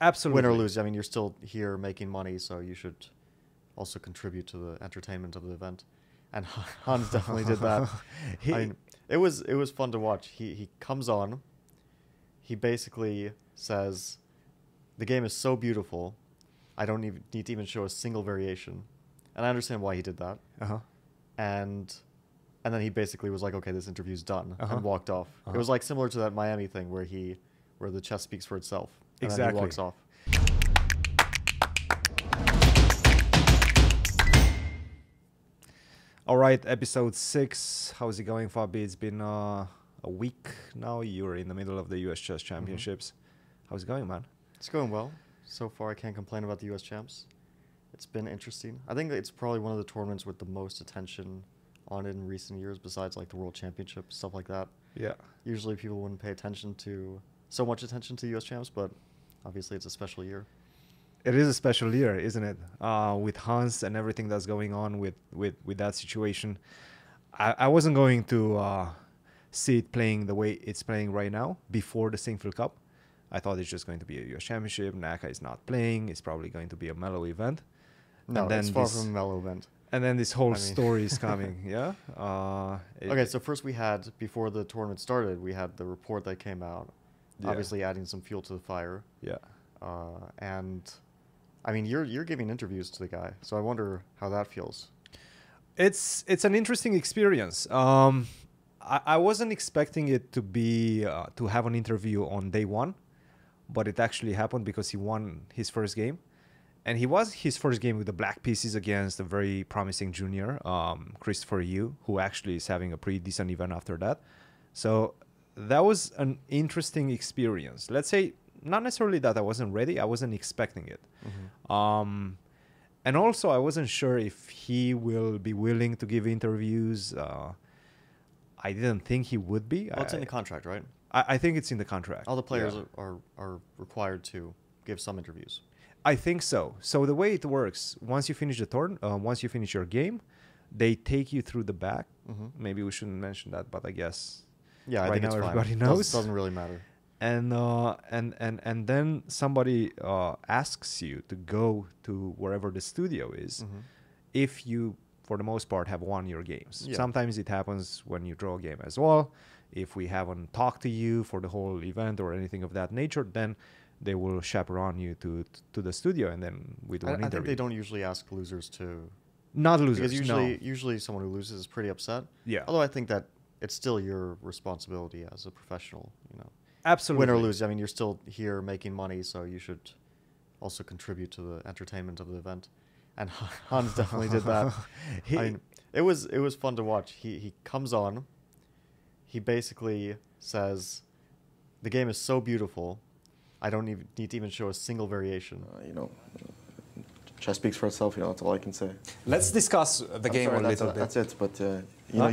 Absolutely. Win or lose, I mean, you're still here making money, so you should also contribute to the entertainment of the event. And Hans definitely did that. I mean, it was fun to watch. He comes on. He basically says, "The game is so beautiful, I don't even need to even show a single variation." And I understand why he did that. And then he basically was like, "Okay, this interview's done," and walked off. It was like similar to that Miami thing where the chess speaks for itself. And Exactly. then he walks off. All right, episode 6. How's it going, Fabi? It's been a week now. You're in the middle of the US Chess Championships. How's it going, man? It's going well. So far, I can't complain about the US Champs. It's been interesting. I think it's probably one of the tournaments with the most attention on it in recent years, besides like the World Championship, stuff like that. Yeah. Usually people wouldn't pay so much attention to US Champs, but obviously it's a special year. It is a special year, isn't it? With Hans and everything that's going on with that situation. I wasn't going to see it playing the way it's playing right now before the Singfield Cup. I thought it's just going to be a US Championship. Naka is not playing. It's probably going to be a mellow event. No, and then it's far from a mellow event. And then this whole story is coming, yeah? Okay, so first we had, before the tournament started, we had the report that came out, obviously adding some fuel to the fire. Yeah. And, I mean, you're giving interviews to the guy, so I wonder how that feels. It's an interesting experience. I wasn't expecting it to be to have an interview on day one, but it actually happened because he won his first game. And he was his first game with the black pieces against a very promising junior, Christopher Yoo, who actually is having a pretty decent event after that. So that was an interesting experience. Let's say, not necessarily that I wasn't ready. I wasn't expecting it. And also, I wasn't sure if he will be willing to give interviews. I didn't think he would be. Well, it's in the contract, right? I think it's in the contract. All the players are required to give some interviews. I think so. So the way it works, once you finish the once you finish your game, they take you through the back. Maybe we shouldn't mention that, but I guess I right think now it's everybody fine. knows. Doesn't really matter. And then somebody asks you to go to wherever the studio is, if you, for the most part, have won your games. Yeah. Sometimes it happens when you draw a game as well. If we haven't talked to you for the whole event or anything of that nature, then they will chaperone you to the studio, and then we do an interview. I think they don't usually ask losers to... Not losers, because usually someone who loses is pretty upset. Yeah. Although I think that it's still your responsibility as a professional, Absolutely. Win or lose, I mean, you're still here making money, so you should also contribute to the entertainment of the event. And Hans definitely did that. I mean, it was fun to watch. He comes on. He basically says, "The game is so beautiful, I don't even need to even show a single variation." Chess speaks for itself. That's all I can say. Let's discuss the game a little bit. That's it. But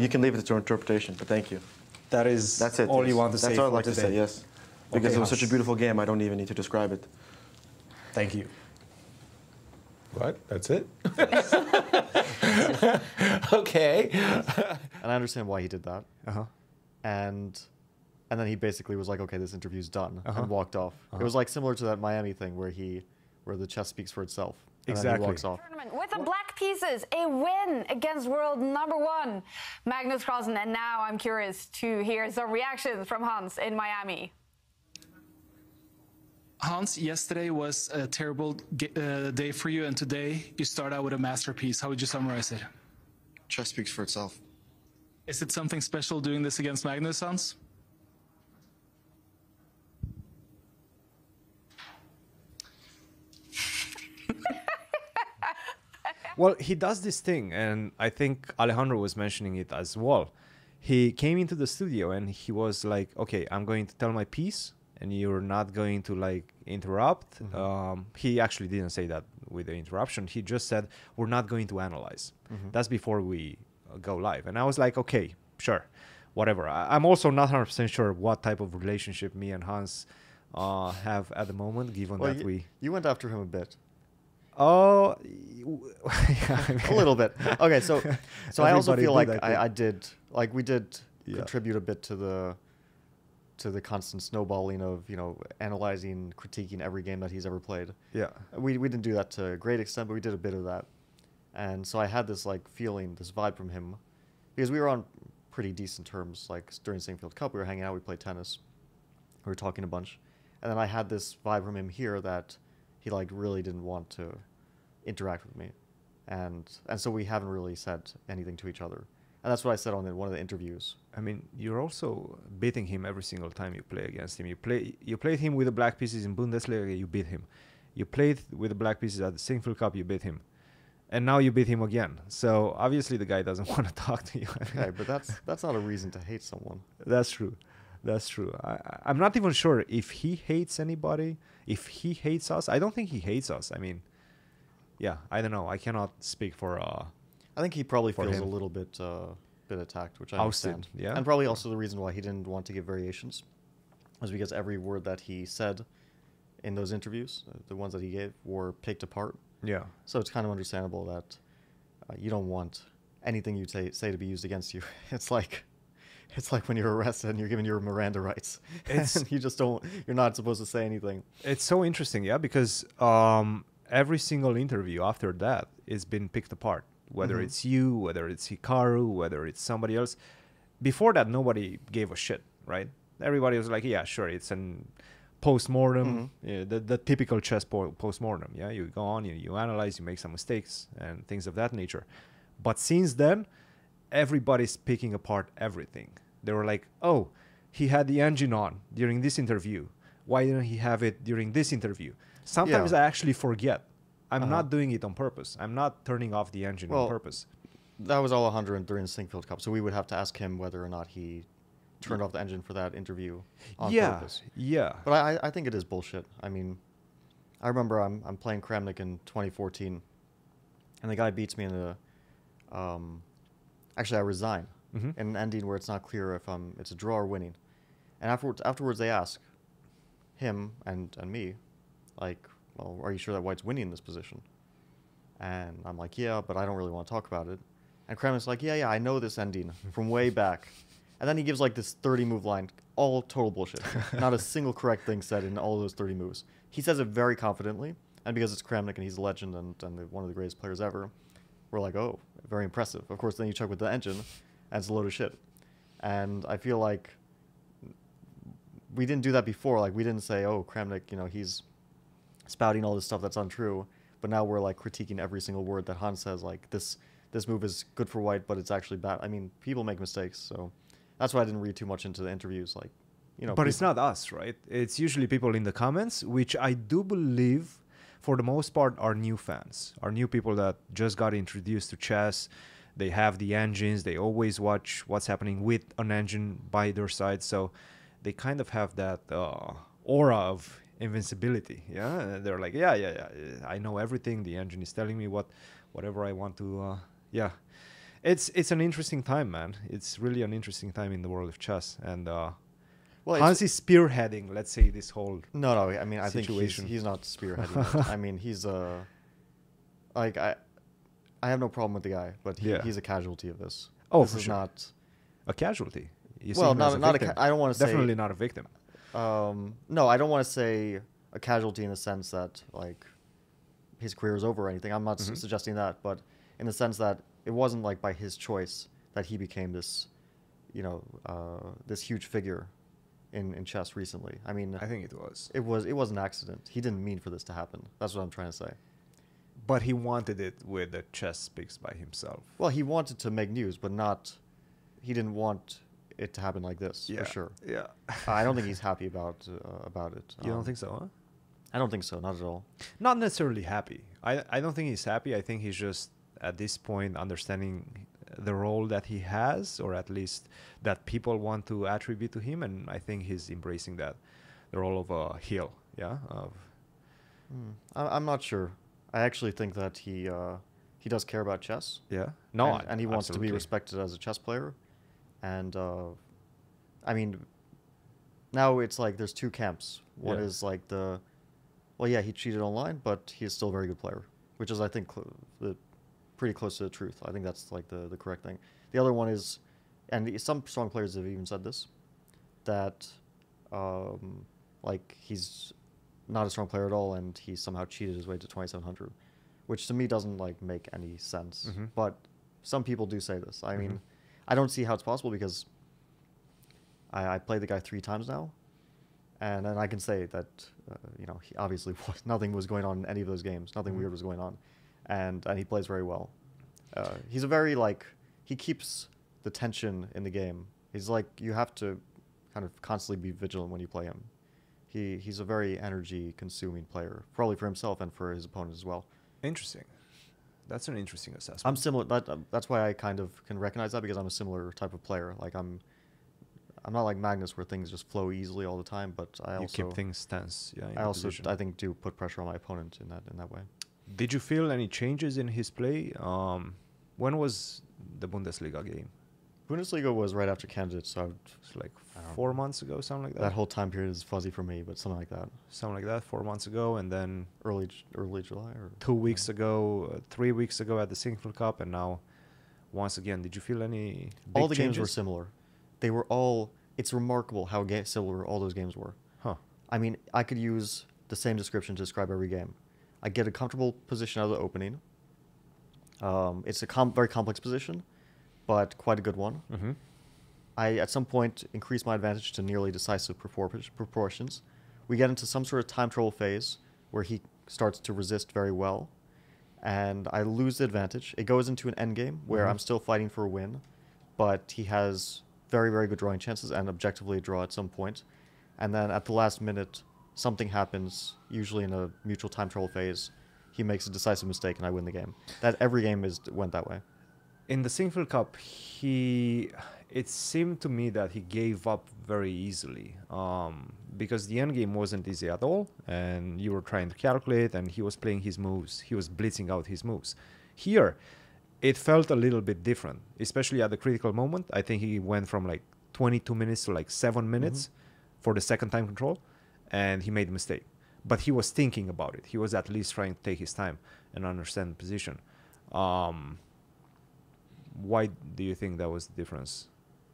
you can leave it to your interpretation. But thank you. That's it. All you want to say. That's all I'd like to say. Yes, because it was such a beautiful game. I don't even need to describe it. Thank you. What? That's it? Okay. And I understand why he did that. And then he basically was like, "Okay, this interview's done," and walked off. It was like similar to that Miami thing where the chess speaks for itself. And then he walks off. Tournament with the black pieces, a win against world #1 Magnus Carlsen. And now I'm curious to hear some reactions from Hans in Miami. Hans, yesterday was a terrible day for you, and today you start out with a masterpiece. How would you summarize it? Chess speaks for itself. Is it something special doing this against Magnus, Hans? Well, he does this thing, and I think Alejandro was mentioning it as well. He came into the studio and he was like, "Okay, I'm going to tell my piece, and you're not going to like interrupt." He actually didn't say that with the interruption. He just said, "We're not going to analyze." That's before we go live. And I was like, "Okay, sure, whatever." I'm also not 100% sure what type of relationship me and Hans have at the moment, given that you went after him a bit. Oh, a little bit. Okay, so I also feel like we did contribute a bit to to the constant snowballing of, you know, analyzing, critiquing every game that he's ever played. Yeah. We didn't do that to a great extent, but we did a bit of that. And so I had this like feeling, this vibe from him, because we were on pretty decent terms. Like during Singfield Cup, we were hanging out, we played tennis, we were talking a bunch, and then I had this vibe from him here that he like really didn't want to interact with me, and so we haven't really said anything to each other. And that's what I said on one of the interviews. I mean, you're also beating him every single time you play against him. You played him with the black pieces in Bundesliga, you beat him. You played with the black pieces at the Singfield Cup, you beat him. And now you beat him again. So obviously the guy doesn't want to talk to you. Okay, but that's not a reason to hate someone. That's true. That's true. I'm not even sure if he hates anybody, if he hates us. I don't think he hates us. I mean, yeah, I don't know. I cannot speak for... I think he probably feels him. a little bit attacked, which I Ousted, understand. yeah. And probably also the reason why he didn't want to give variations was because every word that he said in those interviews, the ones that he gave, were picked apart. Yeah. So it's kind of understandable that you don't want anything you say to be used against you. It's like when you're arrested and you're given your Miranda rights. And you just don't. You're not supposed to say anything. It's so interesting, yeah, because every single interview after that is been picked apart. Whether it's you, whether it's Hikaru, whether it's somebody else. Before that, nobody gave a shit, right? Everybody was like, yeah, sure, it's an post-mortem, the typical chess post-mortem. Yeah, you go on, you analyze, you make some mistakes and things of that nature. But since then, everybody's picking apart everything. They were like, oh, he had the engine on during this interview. Why didn't he have it during this interview? Sometimes I actually forget. I'm not doing it on purpose. I'm not turning off the engine on purpose. That was Alejandro during the Singfield Cup, so we would have to ask him whether or not he turned off the engine for that interview on purpose. Yeah. But I think it is bullshit. I mean, I remember I'm playing Kramnik in 2014, and the guy beats me in a... actually, I resign in an ending where it's not clear if it's a draw or winning. And afterwards they ask him and me, like, well, are you sure that white's winning this position? And I'm like, yeah, but I don't really want to talk about it. And Kramnik's like, yeah, I know this ending from way back. And then he gives like this 30-move line, all total bullshit. Not a single correct thing said in all those 30 moves. He says it very confidently, and because it's Kramnik and he's a legend and one of the greatest players ever, we're like, oh, very impressive. Of course, then you check with the engine, and it's a load of shit. And I feel like we didn't do that before. Like, we didn't say, oh, Kramnik, you know, he's spouting all this stuff that's untrue. But now we're, like, critiquing every single word that Hans says. Like, this move is good for white, but it's actually bad. I mean, people make mistakes, so that's why I didn't read too much into the interviews. Like, you know. But it's not us, right? It's usually people in the comments, which I do believe, for the most part, are new fans, are new people that just got introduced to chess. They have the engines. They always watch what's happening with an engine by their side. So they kind of have that aura of invincibility. Yeah, they're like, yeah, I know everything. The engine is telling me whatever I want to. Yeah, it's an interesting time, man. It's really an interesting time in the world of chess. And well, Hans is spearheading, let's say, this whole no. I mean, I situation. think he's not spearheading it. I mean, he's like I have no problem with the guy, but he's a casualty of this. Oh, this for is sure. Not a casualty. Well, not a. I don't want to say definitely not a victim. No, I don't want to say a casualty in the sense that like his career is over or anything. I'm not suggesting that, but in the sense that it wasn't like by his choice that he became this, you know, this huge figure in chess recently. I mean, I think it was. It was an accident. He didn't mean for this to happen. That's what I'm trying to say. But he wanted it with the chess speaks by himself. Well, he wanted to make news, but not. He didn't want it to happen like this, for sure. Yeah. I don't think he's happy about it. You don't think so, huh? I don't think so, not at all. Not necessarily happy. I don't think he's happy. I think he's just, at this point, understanding the role that he has, or at least that people want to attribute to him, and I think he's embracing that, the role of a heel, yeah? I'm not sure. I actually think that he does care about chess. Yeah? And he wants to be respected as a chess player. And, I mean, now it's like there's two camps. One is like he cheated online, but he is still a very good player, which is, I think, pretty close to the truth. I think that's like the correct thing. The other one is, and some strong players have even said this, that like he's not a strong player at all, and he somehow cheated his way to 2700, which to me doesn't like make any sense. But some people do say this. I mean, I don't see how it's possible because I played the guy 3 times now, and then I can say that you know, he obviously nothing was going on in any of those games. Nothing weird was going on, and he plays very well. He's a very like, he keeps the tension in the game. He's like, you have to kind of constantly be vigilant when you play him. He's a very energy consuming player, probably for himself and for his opponents as well. Interesting. That's an interesting assessment. I'm similar. That's why I kind of can recognize that, because I'm a similar type of player. Like I'm not like Magnus where things just flow easily all the time, but I also keep things tense. Yeah. I also I think do put pressure on my opponent in that way. Did you feel any changes in his play? When was the Bundesliga game? Bundesliga was right after Candidate, so it's like 4 months ago, something like that. That whole time period is fuzzy for me, but something like that. Something like that, 4 months ago, and then early July, or 2 weeks ago, 3 weeks ago at the Single Cup, and now once again. Did you feel any big all the changes? games were similar. They were all. It's remarkable how similar all those games were. Huh. I mean, I could use the same description to describe every game. I get a comfortable position out of the opening. It's a very complex position, but quite a good one. I, at some point, increase my advantage to nearly decisive proportions. We get into some sort of time trouble phase where he starts to resist very well, and I lose the advantage. It goes into an endgame where I'm still fighting for a win, but he has very, very good drawing chances and objectively a draw at some point. And then at the last minute, something happens, usually in a mutual time trouble phase. He makes a decisive mistake and I win the game. That every game went that way. In the Single Cup, it seemed to me that he gave up very easily, because the end game wasn't easy at all, and you were trying to calculate, and he was playing his moves. He was blitzing out his moves. Here, it felt a little bit different, especially at the critical moment. I think he went from like 22 minutes to like 7 minutes for the second time control, and he made a mistake. But he was thinking about it. He was at least trying to take his time and understand the position. Why do you think that was the difference?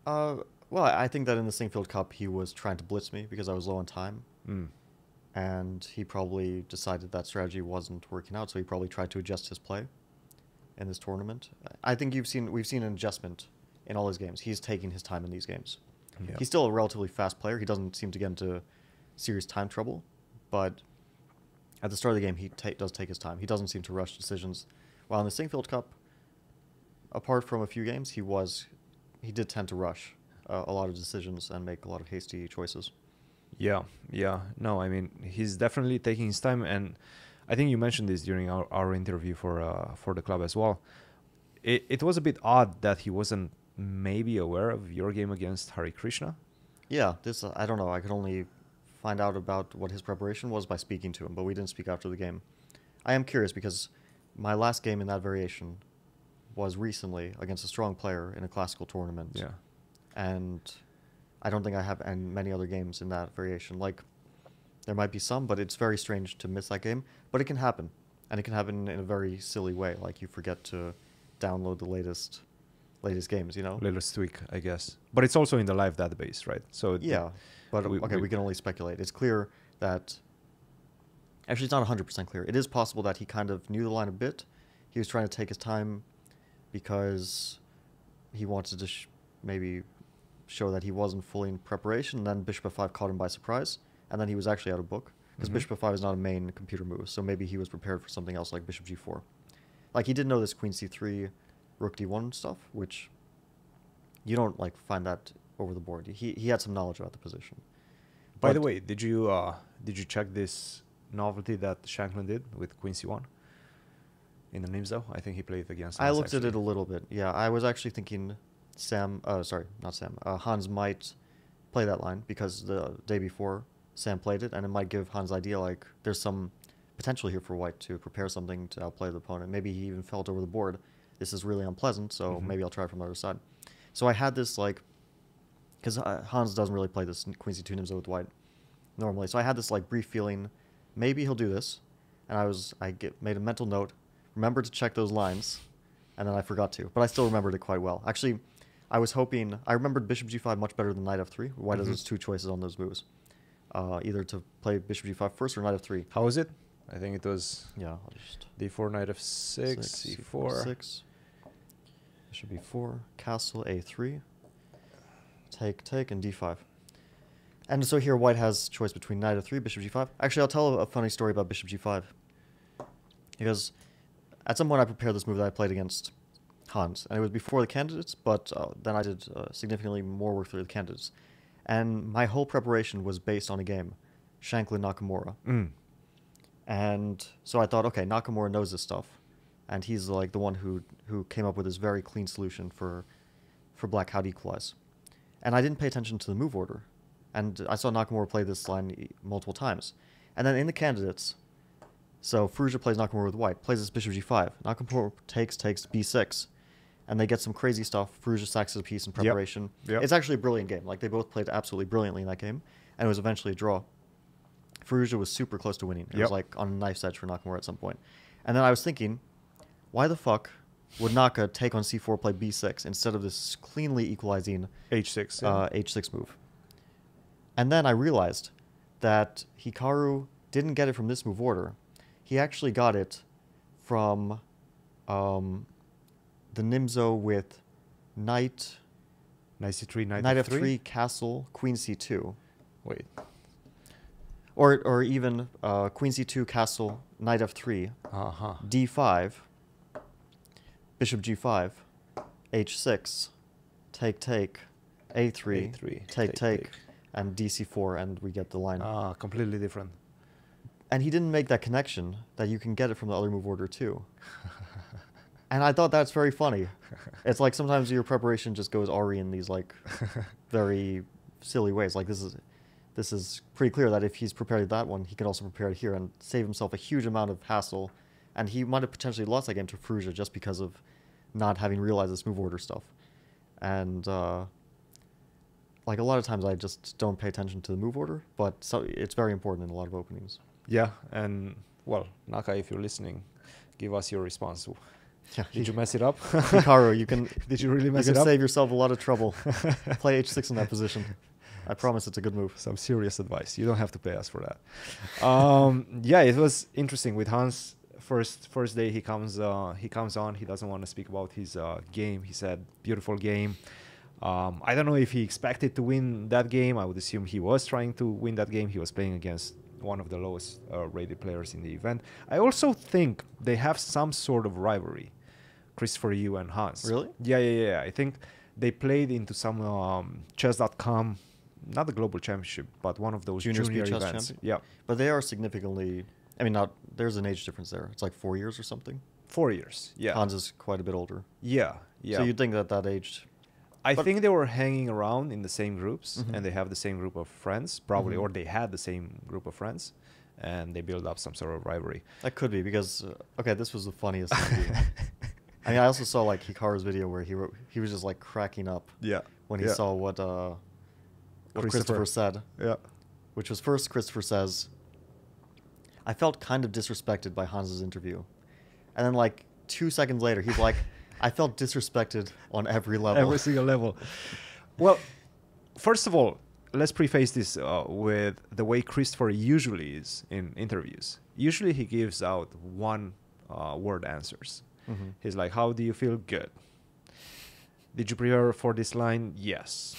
Well, I think that in the Singfield Cup, he was trying to blitz me because I was low on time. And he probably decided that strategy wasn't working out, so he probably tried to adjust his play in this tournament. I think we've seen an adjustment in all his games. He's taking his time in these games. Yeah. He's still a relatively fast player. He doesn't seem to get into serious time trouble, but at the start of the game, he does take his time. He doesn't seem to rush decisions. While in the Singfield Cup, apart from a few games, he did tend to rush a lot of decisions and make a lot of hasty choices. Yeah. No, I mean, he's definitely taking his time, and I think you mentioned this during our interview for the club as well. It was a bit odd that he wasn't maybe aware of your game against Hari Krishna. Yeah, I don't know. I could only find out about what his preparation was by speaking to him, but we didn't speak after the game. I am curious because my last game in that variation was recently against a strong player in a classical tournament. Yeah. And I don't think I have many other games in that variation. Like, there might be some, but it's very strange to miss that game. But it can happen. And it can happen in a very silly way. Like, you forget to download the latest games, you know? Latest tweak, I guess. But it's also in the live database, right? So yeah. But, we can only speculate. It's clear that... Actually, it's not 100% clear. It is possible that he kind of knew the line a bit. He was trying to take his time because he wanted to maybe show that he wasn't fully in preparation, and then bishop f5 caught him by surprise, and then he was actually out of book, because bishop f5 is not a main computer move, so maybe he was prepared for something else like bishop g4. Like, he did know this queen c3, rook d1 stuff, which you don't like find that over the board. He had some knowledge about the position. By the way, did you check this novelty that Shankland did with queen c1 in the Nimzo? I think he played against Hans. I looked at it a little bit. Yeah, I was actually thinking Hans might play that line because the day before Sam played it, and it might give Hans idea like there's some potential here for white to prepare something to outplay the opponent. Maybe he even felt over the board, this is really unpleasant, so maybe I'll try it from the other side. So I had this like, because Hans doesn't really play this queen c2 Nimzo with white normally, so I had this like brief feeling, maybe he'll do this, and I made a mental note, remember to check those lines, and then I forgot to, but I still remembered it quite well. Actually, I remembered bishop g5 much better than knight f3. White has those two choices on those moves. either to play bishop g5 first or knight f3. How was it? I think it was Yeah, I'll just d4, knight f6, c4. 6. Bishop b4, castle a3, take, and d5. And so here white has choice between knight f3, bishop g5. Actually, I'll tell a funny story about bishop g5. Because at some point I prepared this move that I played against Hans, and it was before the candidates, but then I did significantly more work through the candidates. And my whole preparation was based on a game, Shankland-Nakamura. And so I thought, okay, Nakamura knows this stuff, and he's like the one who came up with this very clean solution for black how to equalize. And I didn't pay attention to the move order, and I saw Nakamura play this line multiple times. And then in the candidates, so Firouzja plays Nakamura with white, plays this bishop g5. Nakamura takes b6, and they get some crazy stuff. Firouzja sacks a piece in preparation. Yep. It's actually a brilliant game. Like, they both played absolutely brilliantly in that game, and it was eventually a draw. Firouzja was super close to winning. It was like on a knife's edge for Nakamura at some point. And then I was thinking, why the fuck would Naka take on c4, play b6, instead of this cleanly equalizing h6 h6 move? And then I realized that Hikaru didn't get it from this move order. He actually got it from the Nimzo with knight c3, knight f3, castle, queen c2. Wait. Or even queen c2, castle, knight f3, d5, bishop g5, h6, take, a3, take, and dc4, and we get the line. Completely different. And he didn't make that connection that you can get it from the other move order too. And I thought that's very funny. It's like sometimes your preparation just goes awry in these like very silly ways. Like this is pretty clear that if he's prepared that one, he can also prepare it here and save himself a huge amount of hassle. And he might have potentially lost that game to Firouzja just because of not having realized this move order stuff. And like a lot of times I just don't pay attention to the move order, but so it's very important in a lot of openings. Yeah, and well, Naka, if you're listening, give us your response. Yeah, did you mess it up? Hikaru, you can. Did you really mess it up? You can save yourself a lot of trouble. Play h6 in that position. I promise it's a good move. Some serious advice. You don't have to pay us for that. Yeah, it was interesting with Hans. First day he comes on. He doesn't want to speak about his game. He said, "Beautiful game." I don't know if he expected to win that game. I would assume he was trying to win that game. He was playing against one of the lowest rated players in the event. I also think they have some sort of rivalry, Christopher Yoo and Hans. Really? Yeah. I think they played into some chess.com, not the global championship, but one of those junior events. Yeah. But they are significantly, I mean, there's an age difference there. It's like 4 years or something. 4 years, yeah. Hans is quite a bit older. Yeah. So you'd think that age... I think they were hanging around in the same groups, and they have the same group of friends, probably, or they had the same group of friends, and they build up some sort of rivalry. That could be because, okay, this was the funniest thing. I mean, I also saw like Hikaru's video where he was just like cracking up when he saw what Christopher said. Yeah. Which was first Christopher says, I felt kind of disrespected by Hans's interview. And then like 2 seconds later, he's like, I felt disrespected on every level. Every single level. Well, first of all, let's preface this with the way Christopher usually is in interviews. Usually he gives out one-word answers. He's like, how do you feel? Good. Did you prepare for this line? Yes.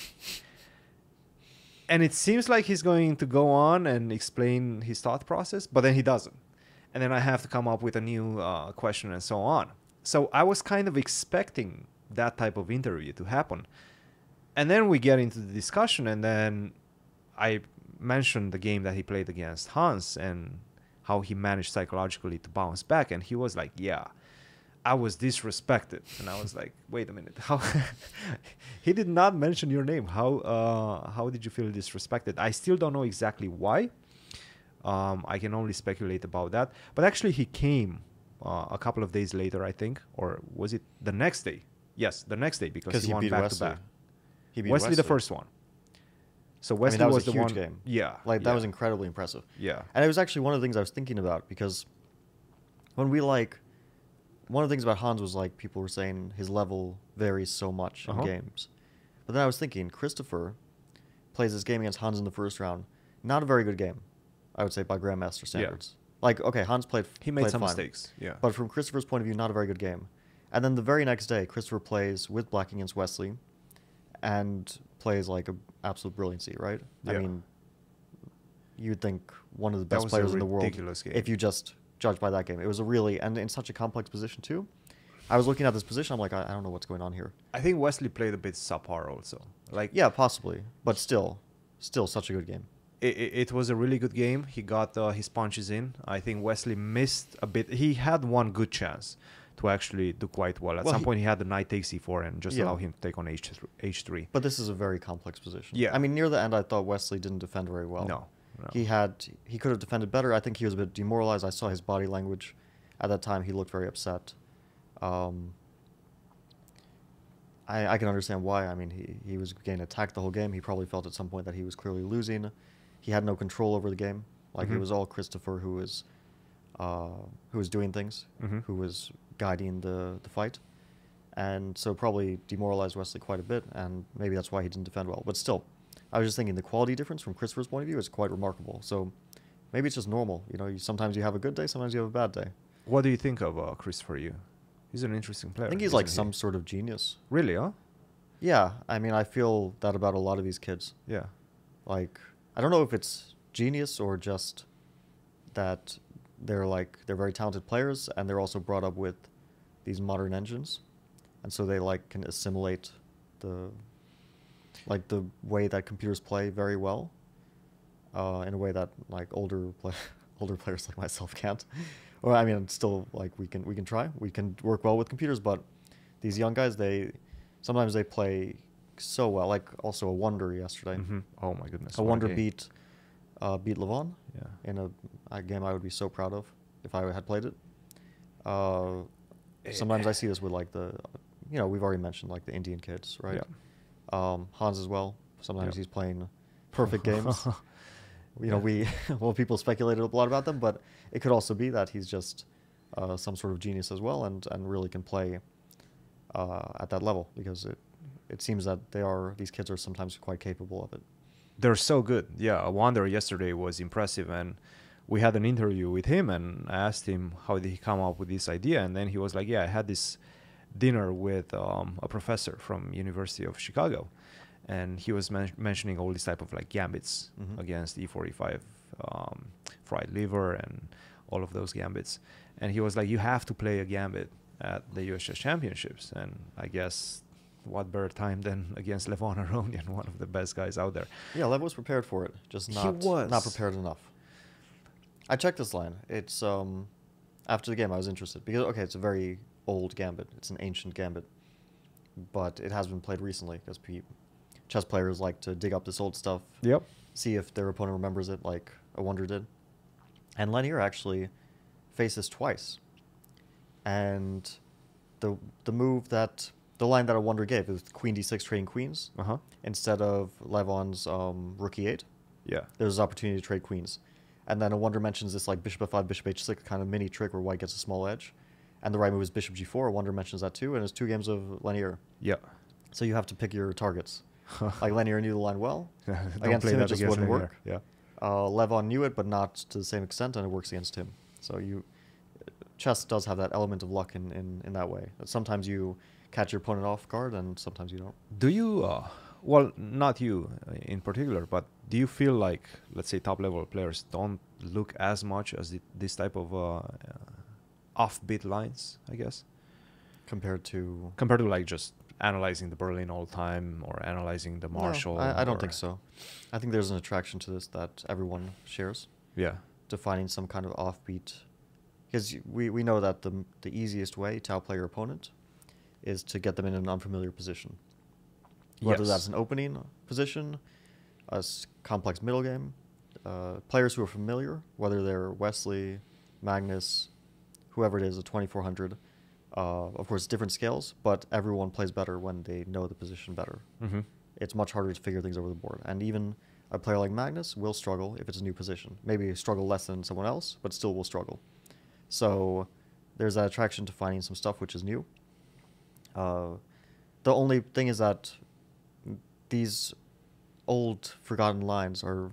And it seems like he's going to go on and explain his thought process, but then he doesn't. And then I have to come up with a new question and so on. So I was kind of expecting that type of interview to happen. And then we get into the discussion, and then I mentioned the game that he played against Hans and how he managed psychologically to bounce back. And he was like, yeah, I was disrespected. And I was like, wait a minute. How? He did not mention your name. How did you feel disrespected? I still don't know exactly why. I can only speculate about that. But actually he came a couple of days later, I think, or was it the next day? Yes, the next day, because he won back to back. He beat Wesley the first one. So Wesley that was a the huge one. Game. Yeah, like that was incredibly impressive. Yeah, and it was actually one of the things I was thinking about, because when we one of the things about Hans was like people were saying his level varies so much in games, but then I was thinking Christopher plays this game against Hans in the first round, not a very good game, I would say, by Grandmaster standards. Like, okay, Hans played He made some fine, mistakes, yeah. But from Christopher's point of view, not a very good game. And then the very next day, Christopher plays with black against Wesley and plays like a absolute brilliancy, right? Yeah. I mean, you'd think one of the best players in the world game. if you just judge by that game. It was a really, and in such a complex position too. I was looking at this position, I'm like, I don't know what's going on here. I think Wesley played a bit subpar also. Like, yeah, possibly, but still such a good game. It was a really good game. He got his punches in. I think Wesley missed a bit. He had one good chance to actually do quite well. At some point, he had the knight takes c4 and just allow him to take on h3. But this is a very complex position. Yeah. I mean, near the end, I thought Wesley didn't defend very well. No. He could have defended better. I think he was a bit demoralized. I saw his body language. At that time, he looked very upset. I can understand why. I mean, he was getting attacked the whole game. He probably felt at some point that he was clearly losing. He had no control over the game. Like, it was all Christopher who was doing things, who was guiding the fight. And so probably demoralized Wesley quite a bit, and maybe that's why he didn't defend well. But still, I was just thinking the quality difference from Christopher's point of view is quite remarkable. So maybe it's just normal. You know, sometimes you have a good day, sometimes you have a bad day. What do you think of Christopher Yoo? He's an interesting player. I think he's like some sort of genius. Really, huh? Yeah, I mean, I feel that about a lot of these kids. Yeah. Like, I don't know if it's genius or just that they're very talented players, and they're also brought up with these modern engines, and so they can assimilate the way that computers play very well, in a way that older players like myself can't. Or I mean, still we can try, we can work well with computers, but these young guys, sometimes they play so well. Like also Awonder yesterday. Oh my goodness! Awonder beat Levon. Yeah. In a game I would be so proud of if I had played it. Sometimes I see this with we've already mentioned the Indian kids, right? Yeah. Hans as well. Sometimes he's playing perfect games. People speculated a lot about them, but it could also be that he's just some sort of genius as well, and really can play at that level, because it seems that these kids are sometimes quite capable of it. They're so good. Yeah, Awonder yesterday was impressive, and we had an interview with him, and I asked him how did he come up with this idea, and then he was like, yeah, I had this dinner with a professor from University of Chicago, and he was mentioning all these type of gambits against e4, e5, fried liver, and all of those gambits. And he was like, you have to play a gambit at the US Chess Championships. And I guess what better time than against Levon Aronian, one of the best guys out there. Yeah, Lev was prepared for it, just not prepared enough. I checked this line. It's after the game I was interested, because okay, it's a very old gambit. It's an ancient gambit, but it has been played recently because chess players like to dig up this old stuff. Yep. See if their opponent remembers it, like Awonder did. And Lennart actually faced this twice. And the line that Awonder gave is queen d6 trading queens instead of Levon's rook e8. Yeah. There's an opportunity to trade queens. And then Awonder mentions this bishop f5, bishop h6 kind of mini trick where white gets a small edge. And the right move is bishop g4. Awonder mentions that too, and it's 2 games of Lennart. Yeah. So you have to pick your targets. Lennart knew the line well. Against him, it just wouldn't work. Yeah. Levon knew it, but not to the same extent, and it works against him. So chess does have that element of luck in that way. Sometimes you catch your opponent off guard, and sometimes you don't. Do you, well, not you in particular, but do you feel like, let's say, top-level players don't look as much as this type of offbeat lines, I guess? Compared to just analyzing the Berlin all the time or analyzing the Marshall? No, I don't think so. I think there's an attraction to this that everyone shares. Yeah. To finding some kind of offbeat. Because we know that the easiest way to outplay your opponent is to get them in an unfamiliar position. Whether that's an opening position, a complex middle game. Players who are familiar, whether they're Wesley, Magnus, whoever it is, a 2400. Of course, different scales, but everyone plays better when they know the position better. It's much harder to figure things over the board. And even a player like Magnus will struggle if it's a new position. Maybe struggle less than someone else, but still will struggle. So there's that attraction to finding some stuff which is new. The only thing is that these old forgotten lines are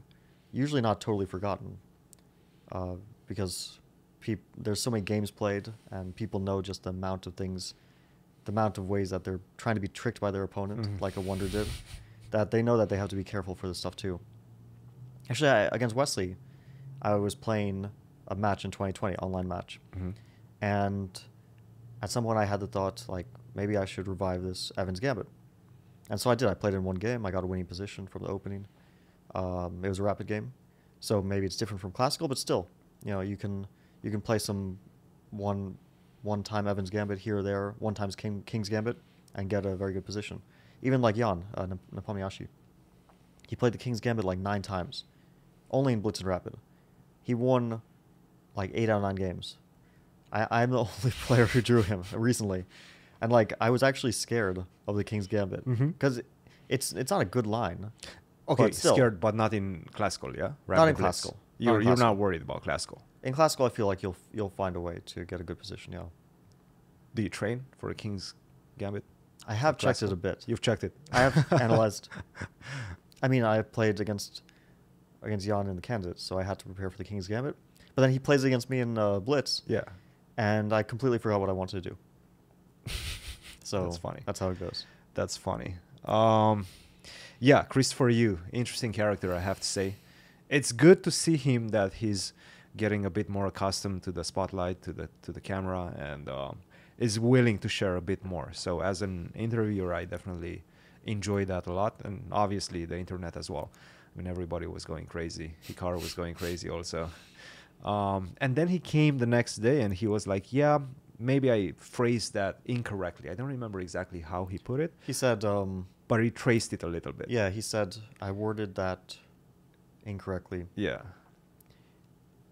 usually not totally forgotten, because there's so many games played, and people know just the amount of things, the amount of ways that they're trying to be tricked by their opponent, like Awonder did, that they know that they have to be careful for this stuff too. Actually, against Wesley, I was playing a match in 2020, online match, and at some point I had the thought, like, maybe I should revive this Evans Gambit. And so I did. I played it in one game. I got a winning position from the opening. It was a rapid game, so maybe it's different from classical, but still, you can play some one-time Evans Gambit here or there, one times King's Gambit, and get a very good position. Even like Jan Nepomniachtchi, he played the King's Gambit like 9 times, only in Blitz and Rapid. He won like 8 out of 9 games. I'm the only player who drew him recently, and like I was actually scared of the King's Gambit because it's not a good line. Okay, but still, scared, but not in classical, yeah. Not in classical. You're not worried about classical. In classical, I feel like you'll find a way to get a good position. Yeah. Do you train for a King's Gambit? I have checked it a bit. You've checked it. I have analyzed. I mean, I played against Jan in the candidates, so I had to prepare for the King's Gambit. But then he plays against me in Blitz. Yeah. And I completely forgot what I wanted to do. So that's funny. That's how it goes. That's funny. Yeah, Christopher Yoo, interesting character, I have to say. It's good to see him that he's getting a bit more accustomed to the spotlight, to the camera, and is willing to share a bit more. So as an interviewer, I definitely enjoy that a lot, and obviously the internet as well. I mean, everybody was going crazy. Hikaru was going crazy also. And then he came the next day and he was like, yeah, maybe I phrased that incorrectly. I don't remember exactly how he put it. He said... but he traced it a little bit. Yeah, he said, I worded that incorrectly. Yeah.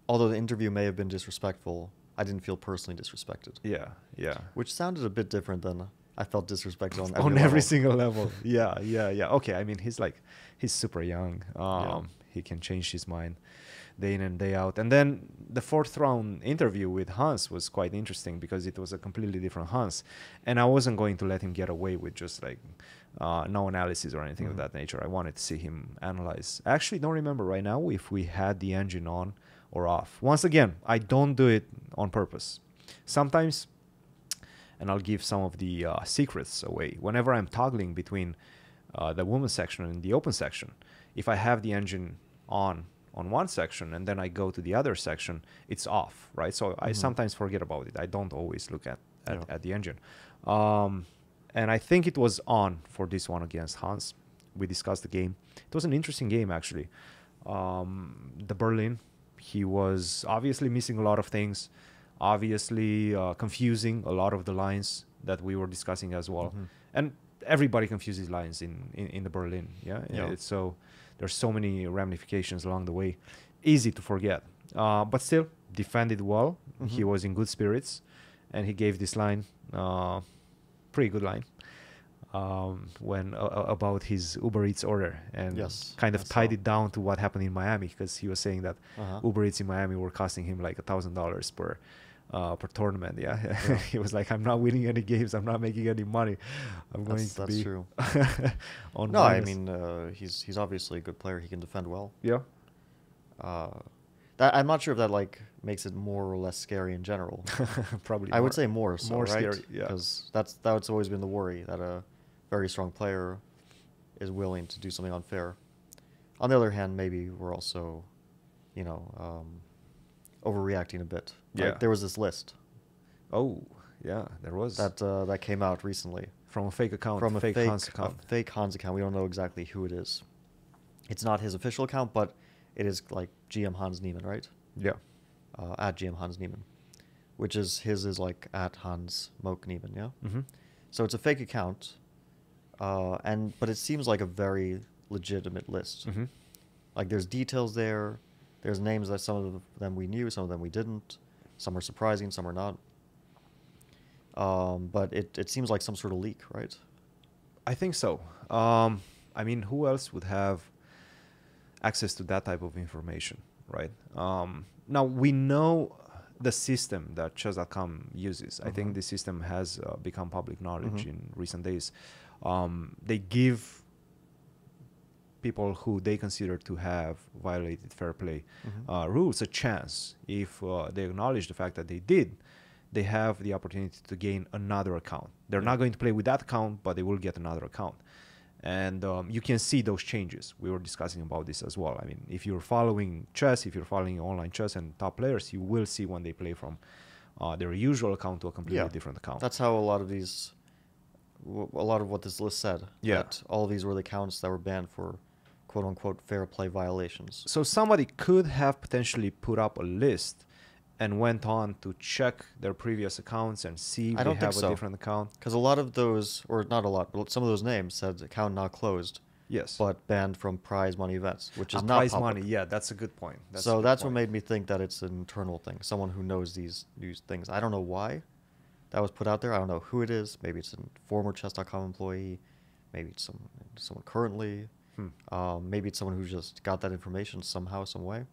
Although the interview may have been disrespectful, I didn't feel personally disrespected. Yeah, yeah. Which sounded a bit different than I felt disrespected on every single level. Yeah. Okay, I mean, he's super young. He can change his mind day in and day out. And then the 4th round interview with Hans was quite interesting because it was a completely different Hans. And I wasn't going to let him get away with just like no analysis or anything of that nature. I wanted to see him analyze. I actually don't remember right now if we had the engine on or off. Once again, I don't do it on purpose. Sometimes, and I'll give some of the secrets away, whenever I'm toggling between the women's section and the open section, if I have the engine on one section and then I go to the other section, it's off, right? So I sometimes forget about it. I don't always look at the engine. And I think it was on for this one against Hans. We discussed the game. It was an interesting game, actually. The Berlin, he was obviously missing a lot of things, obviously confusing a lot of the lines that we were discussing as well. And everybody confuses lines in the Berlin, yeah? So there's so many ramifications along the way. Easy to forget. But still, defended well. He was in good spirits. And he gave this line, pretty good line, when about his Uber Eats order. And kind of tied it down to what happened in Miami, because he was saying that Uber Eats in Miami were costing him like $1,000 per tournament. He was like, I'm not winning any games, I'm not making any money, I'm going to be true. on no minus. I mean he's obviously a good player. He can defend well. I'm not sure if that like makes it more or less scary in general. Probably I would say more so, more right? scary, because that's always been the worry, that a very strong player is willing to do something unfair. On the other hand, maybe we're also overreacting a bit. Like, there was this list. Oh, yeah, there was. That came out recently. From a fake account. From a fake Hans account. A fake Hans account. We don't know exactly who it is. It's not his official account, but it is like GM Hans Niemann, right? Yeah. At GM Hans Niemann. Which is, his is like at Hans Moke Niemann, yeah? So it's a fake account. But it seems like a very legitimate list. Like, there's details there. There's names that some of them we knew, some of them we didn't. Some are surprising, some are not. But it seems like some sort of leak, right? I think so. I mean, who else would have access to that type of information, right? Now, we know the system that chess.com uses. I think the system has become public knowledge in recent days. They give people who they consider to have violated fair play rules a chance. If they acknowledge the fact that they did, they have the opportunity to gain another account. They're not going to play with that account, but they will get another account. And you can see those changes. We were discussing about this as well. I mean, if you're following chess, if you're following online chess and top players, you will see when they play from their usual account to a completely different account. That's how a lot of what this list said. Yeah. That all of these were the accounts that were banned for quote-unquote fair play violations. So somebody could have potentially put up a list and went on to check their previous accounts and see if they have a different account. Because a lot of those, or not a lot, but some of those names said account not closed. Yes. But banned from prize money events, which is not prize public. money. Yeah, that's a good point. That's what made me think that it's an internal thing. Someone who knows these things. I don't know why that was put out there. I don't know who it is. Maybe it's a former chess.com employee. Maybe it's someone currently. Maybe it's someone who just got that information somehow, some way.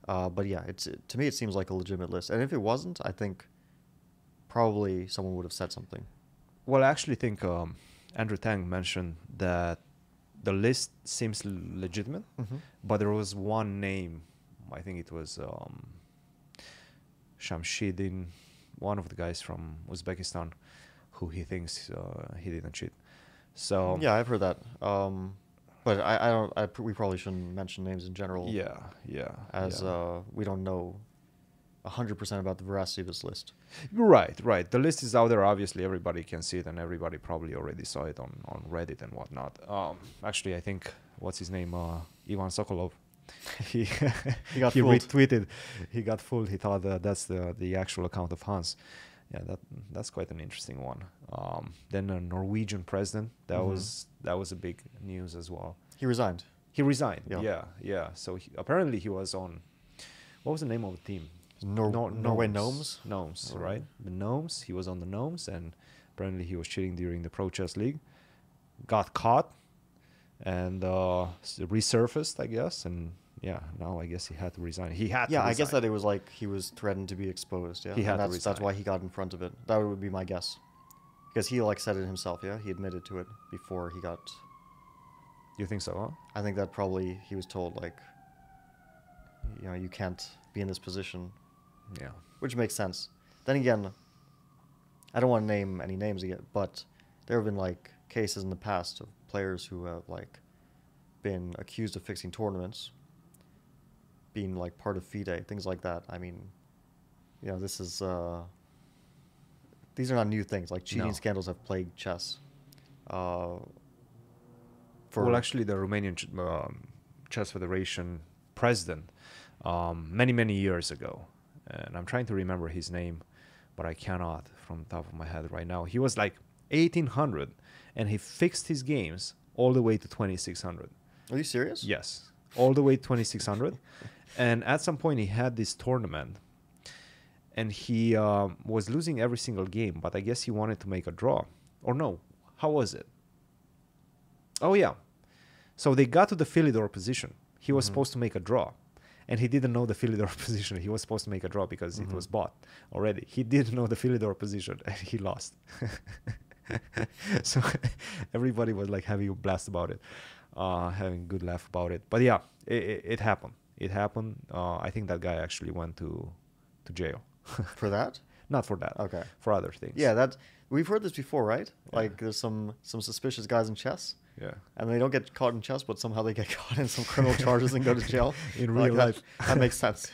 But yeah, to me it seems like a legitimate list. And if it wasn't, I think probably someone would have said something. Well, I actually think Andrew Tang mentioned that the list seems legitimate, but there was one name, I think it was Shamshidin, one of the guys from Uzbekistan, who he thinks he didn't cheat. So yeah, I've heard that. But I don't. We probably shouldn't mention names in general. Yeah. As we don't know 100% about the veracity of this list. Right. The list is out there. Obviously, everybody can see it, and everybody probably already saw it on Reddit and whatnot. Actually, I think what's his name, Ivan Sokolov. he retweeted. He got fooled. He thought that's the actual account of Hans. Yeah, that's quite an interesting one. Then a Norwegian president. That was a big news as well. He resigned. Yeah. So apparently he was on. What was the name of the team? Norway Gnomes. Gnomes, right? The Gnomes. He was on the Gnomes, and apparently he was cheating during the Pro Chess League. Got caught, and resurfaced, I guess, and. Yeah, now I guess he had to resign. I guess that it was like he was threatened to be exposed. Yeah, he had to resign. That's why he got in front of it. That would be my guess, because he said it himself. Yeah, he admitted to it before he got. You think so? Huh? I think that probably he was told you can't be in this position. Yeah, which makes sense. Then again, I don't want to name any names again, but there have been cases in the past of players who have been accused of fixing tournaments. Being part of FIDE, things like that. I mean, this is these are not new things. Cheating scandals have plagued chess. Well, actually, the Romanian Chess Federation president, many years ago, and I'm trying to remember his name, but I cannot from the top of my head right now. He was 1800, and he fixed his games all the way to 2600. Are you serious? Yes, all the way to 2600. And at some point, he had this tournament, and he was losing every single game, but I guess he wanted to make a draw. Or no, how was it? Oh, yeah. So they got to the Philidor position. He was supposed to make a draw, and he didn't know the Philidor position. He was supposed to make a draw because it was bought already. He didn't know the Philidor position, and he lost. So everybody was having a blast about it, having a good laugh about it. But yeah, it happened. It happened. I think that guy actually went to jail. For that? Not for that. Okay. For other things. Yeah, we've heard this before, right? Yeah. There's some suspicious guys in chess. Yeah. And they don't get caught in chess, but somehow they get caught in some criminal charges and go to jail. In real life. That makes sense.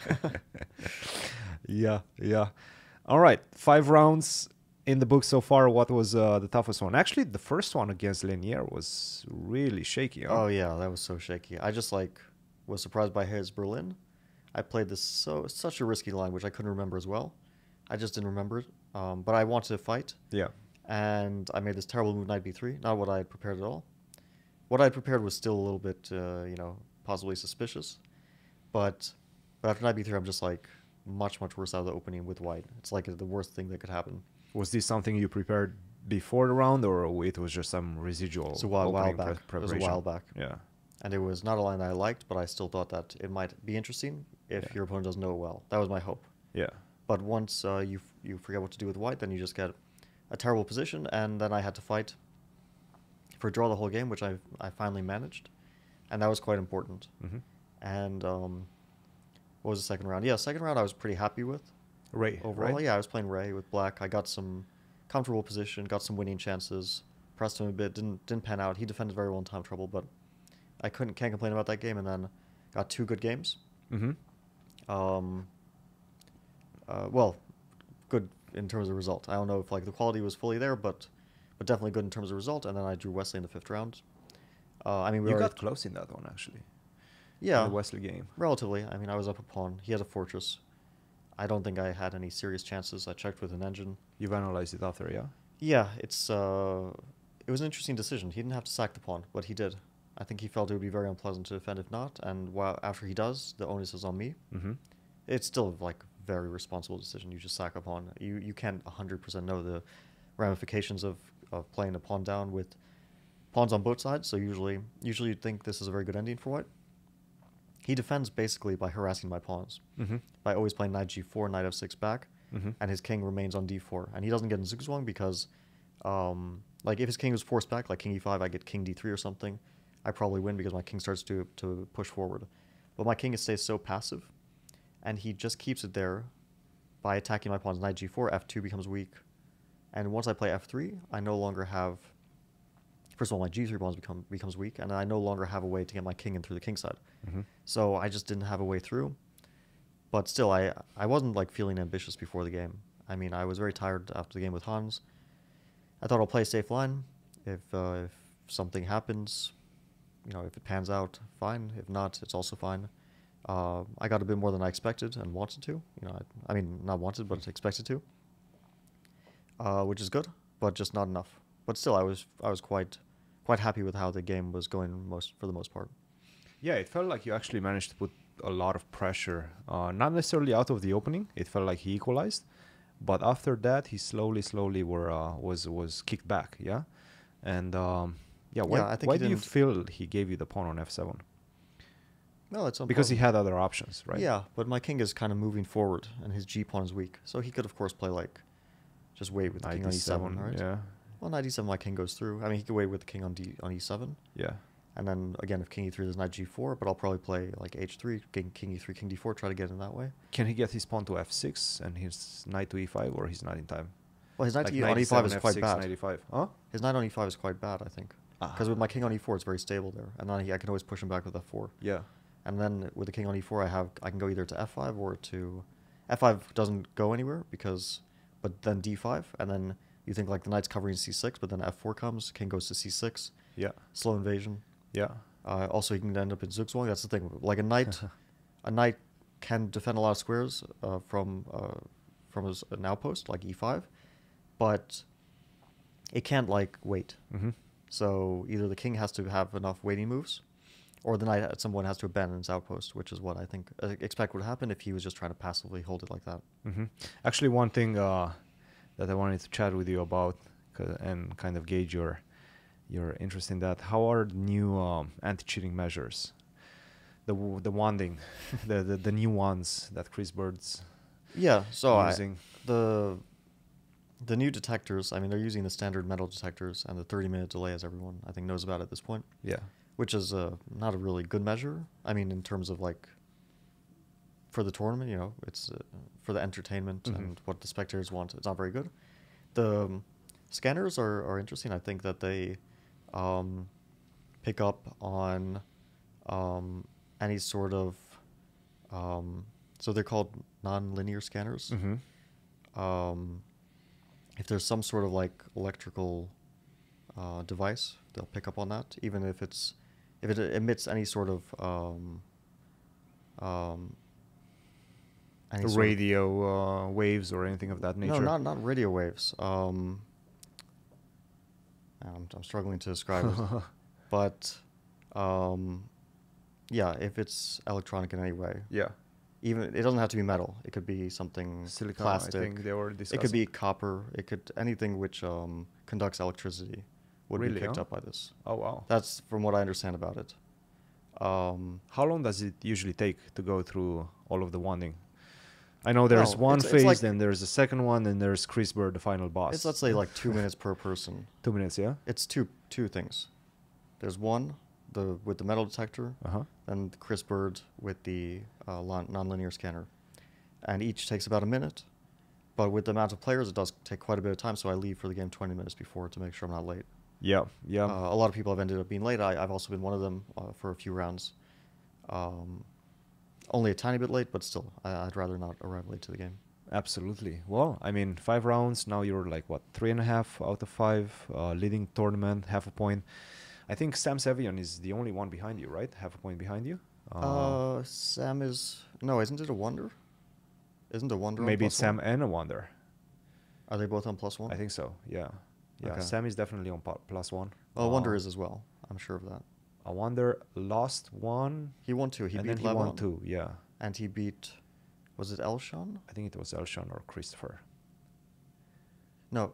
Yeah. All right. 5 rounds in the book so far. What was the toughest one? Actually, the first one against Lennart was really shaky. Huh? Oh, yeah. That was so shaky. I just was surprised by his Berlin. I played such a risky line, which I couldn't remember as well. I just didn't remember it. But I wanted to fight. Yeah. And I made this terrible move, knight b3. Not what I had prepared at all. What I had prepared was still a little bit, possibly suspicious. But after knight b3, I'm just much worse out of the opening with white. It's the worst thing that could happen. Was this something you prepared before the round, or it was just some residual? It's a while back. It was a while back. Yeah. And it was not a line that I liked, but I still thought that it might be interesting if your opponent doesn't know it well. That was my hope. Yeah. But once you forget what to do with white, then you just get a terrible position, and then I had to fight for a draw the whole game, which I finally managed. and that was quite important. And what was the second round? Yeah, second round I was pretty happy with. Ray. Overall, right? yeah, I was playing Ray with black. I got some comfortable position, got some winning chances, pressed him a bit, didn't pan out. He defended very well in time trouble, but I can't complain about that game. And then got 2 good games. Well, good in terms of result. I don't know if like the quality was fully there, but definitely good in terms of result. And then I drew Wesley in the 5th round. I mean, you got close in that one actually. Yeah, in the Wesley game. Relatively. I mean, I was up a pawn. He had a fortress. I don't think I had any serious chances. I checked with an engine. You've analyzed it after, yeah? Yeah, it was an interesting decision. He didn't have to sack the pawn, but he did. I think he felt it would be very unpleasant to defend if not, and after he does, the onus is on me. It's still like very responsible decision. You just sack a pawn. You can't 100% know the ramifications of playing a pawn down with pawns on both sides. So usually you'd think this is a very good ending for white. He defends basically by harassing my pawns, by always playing knight g4, knight f6 back, and his king remains on d4. And he doesn't get in zugzwang because, like, if his king was forced back, like king e5, I get king d3 or something, I probably win because my king starts to push forward. But my king stays so passive, and he just keeps it there by attacking my pawns. Knight g4, f2 becomes weak. And once I play f3, I no longer have... First of all, my g3 pawns becomes weak, and I no longer have a way to get my king in through the king side. So I just didn't have a way through. But still, I wasn't like feeling ambitious before the game. I mean, I was very tired after the game with Hans. I thought I'll play a safe line. If something happens, if it pans out, fine. If not, it's also fine. I got a bit more than I expected and wanted to. I mean, not wanted, but expected to. Which is good, but just not enough. But still, I was quite happy with how the game was going for the most part. Yeah, it felt like you actually managed to put a lot of pressure, not necessarily out of the opening. It felt like he equalized, but after that, he slowly was kicked back. Yeah, and why do you feel he gave you the pawn on f7? No, it's because he had other options, right? Yeah, but my king is kind of moving forward, and his g pawn is weak, so he could of course play like just wait with the king on e7, right? Yeah. Well, knight e7, my king goes through. I mean, he could wait with the king on e7. Yeah. And then again, if king e3, there's knight g4, but I'll probably play like h3, king e3, king d4, try to get in that way. Can he get his pawn to f6 and his knight to e5, or he's not in time? Well, his knight like on e5 is quite bad. 95. Huh? His knight on e5 is quite bad, I think. Because with my king on e4, it's very stable there, and then I can always push him back with f4. Yeah. And then with the king on e4, I can go either to f5 or to f5 doesn't go anywhere but then d5, and then you think like the knight's covering c6, but then f4 comes, king goes to c6. Yeah. Slow invasion. Yeah. Also, you can end up in zugzwang. That's the thing. Like a knight can defend a lot of squares from an outpost like e5, but it can't like wait. So either the king has to have enough waiting moves, or the knight someone has to abandon his outpost, which is what I think expect would happen if he was just trying to passively hold it like that. Actually, one thing that I wanted to chat with you about and kind of gauge your interest in that. How are the new anti-cheating measures? The wanding, the new ones that Chris Bird's using. The new detectors, I mean, they're using the standard metal detectors and the 30-minute delay, as everyone I think knows about at this point. Yeah. Which is not a really good measure. I mean, in terms of like for the tournament, it's for the entertainment and what the spectators want. It's not very good. The scanners are interesting. I think that they pick up on any sort of so they're called non-linear scanners. If there's some sort of like electrical device, they'll pick up on that, even if it emits any sort of radio waves or anything of that nature. No, not radio waves. I'm struggling to describe it, but yeah, if it's electronic in any way. Yeah. Even it doesn't have to be metal. It could be something silicon, plastic. I think they already discussed. It could be copper. It could anything which conducts electricity would be picked up by this. Oh wow! That's from what I understand about it. How long does it usually take to go through all of the wanding? I know there's one phase, like, then there's a second one, then there's Chris Bird, the final boss. It's, let's say, like 2 minutes per person. 2 minutes, yeah. It's two things. There's one with the metal detector, Uh-huh. and Chris Bird with the nonlinear scanner, and each takes about a minute. But with the amount of players, it does take quite a bit of time, so I leave for the game 20 minutes before to make sure I'm not late. Yeah, yeah. A lot of people have ended up being late. I've also been one of them for a few rounds. Only a tiny bit late, but still, I'd rather not arrive late to the game. Absolutely. Well, I mean, 5 rounds. Now you're like, what, 3.5 out of 5, leading tournament, half a point. I think Sam Sevian is the only one behind you, right? Half a point behind you. Sam is... No, isn't it Awonder? Isn't Awonder on Maybe it's Sam +1? and Awonder. Are they both on +1? I think so, yeah. Yeah, Okay. Sam is definitely on +1. Well, Awonder is as well. I'm sure of that. Awonder lost 1. He won 2. He and beat then he won Levon. 2, yeah. And he beat... Was it Elshon? I think it was Elshon or Christopher. No,